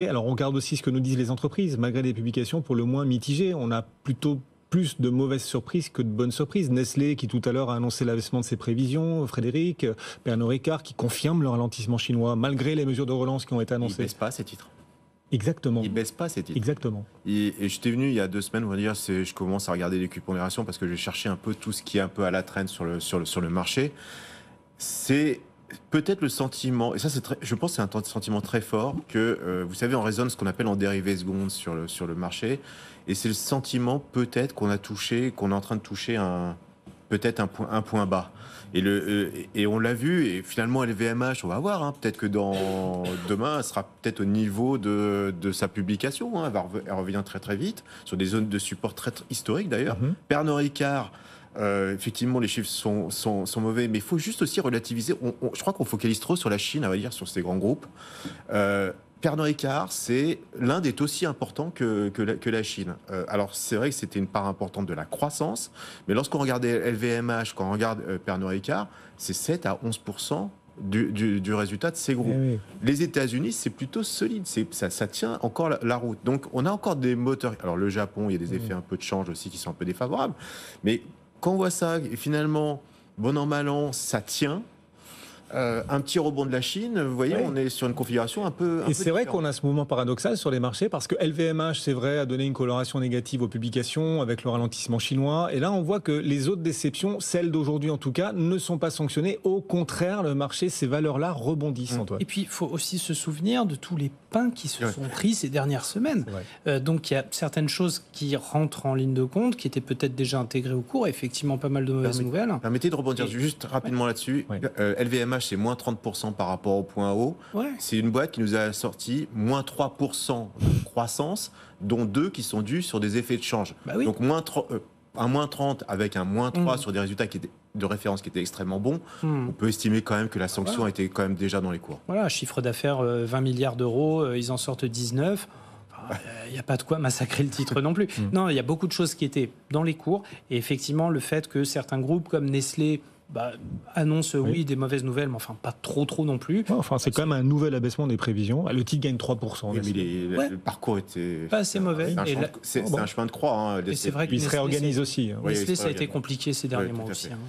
Alors on regarde aussi ce que nous disent les entreprises, malgré des publications pour le moins mitigées. On a plutôt plus de mauvaises surprises que de bonnes surprises. Nestlé, qui tout à l'heure a annoncé l'abaissement de ses prévisions, Frédéric, Pernod Ricard, qui confirme le ralentissement chinois, malgré les mesures de relance qui ont été annoncées. Ils ne baissent pas ces titres. Exactement. Ils ne baissent pas ces titres. Exactement. Et j'étais venu il y a 2 semaines, on va dire, je commence à regarder les cupons-pondération parce que je vais chercher un peu tout ce qui est un peu à la traîne sur le marché. C'est peut-être le sentiment, et ça je pense que c'est un sentiment très fort, que vous savez, on raisonne ce qu'on appelle en dérivée seconde sur le marché, et c'est le sentiment peut-être qu'on est en train de toucher peut-être un point bas. Et on l'a vu, et finalement LVMH, on va voir, hein, peut-être que demain, elle sera peut-être au niveau de sa publication, hein, elle revient très très vite, sur des zones de support très historiques d'ailleurs. Pernod Ricard, effectivement, les chiffres sont mauvais, mais il faut juste aussi relativiser. Je crois qu'on focalise trop sur la Chine, on va dire, sur ces grands groupes. Pernod Ricard, l'Inde est aussi important que la Chine. Alors, c'est vrai que c'était une part importante de la croissance, mais lorsqu'on regarde LVMH, quand on regarde Pernod Ricard, c'est 7 à 11% du résultat de ces groupes. Oui. Les États-Unis, c'est plutôt solide, ça tient encore la route. Donc, on a encore des moteurs. Alors, le Japon, il y a des effets un peu de change aussi qui sont un peu défavorables, mais quand on voit ça, et finalement, bon an, mal an, ça tient. Un petit rebond de la Chine, vous voyez, on est sur une configuration un peu. Et c'est vrai qu'on a ce mouvement paradoxal sur les marchés parce que LVMH, c'est vrai, a donné une coloration négative aux publications avec le ralentissement chinois. Et là, on voit que les autres déceptions, celles d'aujourd'hui en tout cas, ne sont pas sanctionnées. Au contraire, le marché, ces valeurs-là rebondissent, Antoine. Et puis, il faut aussi se souvenir de tous les pains qui se sont pris ces dernières semaines. Donc, il y a certaines choses qui rentrent en ligne de compte, qui étaient peut-être déjà intégrées au cours. Effectivement, pas mal de mauvaises nouvelles. Permettez de rebondir juste rapidement là-dessus. LVMH, c'est moins 30% par rapport au point haut. C'est une boîte qui nous a sorti moins 3% de croissance, dont 2 qui sont dus sur des effets de change. Donc un moins 30 avec un moins 3 sur des résultats de référence qui étaient extrêmement bons, on peut estimer quand même que la sanction était quand même déjà dans les cours. Voilà, chiffre d'affaires 20 milliards d'euros, ils en sortent 19. Il n'y a pas de quoi massacrer le titre non plus. Non, il y a beaucoup de choses qui étaient dans les cours. Et effectivement, le fait que certains groupes comme Nestlé annonce des mauvaises nouvelles, mais enfin pas trop non plus. Enfin, c'est quand même un nouvel abaissement des prévisions. Le titre gagne 3%. Oui, mais le parcours était pas assez mauvais. C'est un chemin de croix. Hein, et c'est vrai qu'il se réorganise aussi. Nestlé, ça a été compliqué ces derniers mois aussi. Effectivement.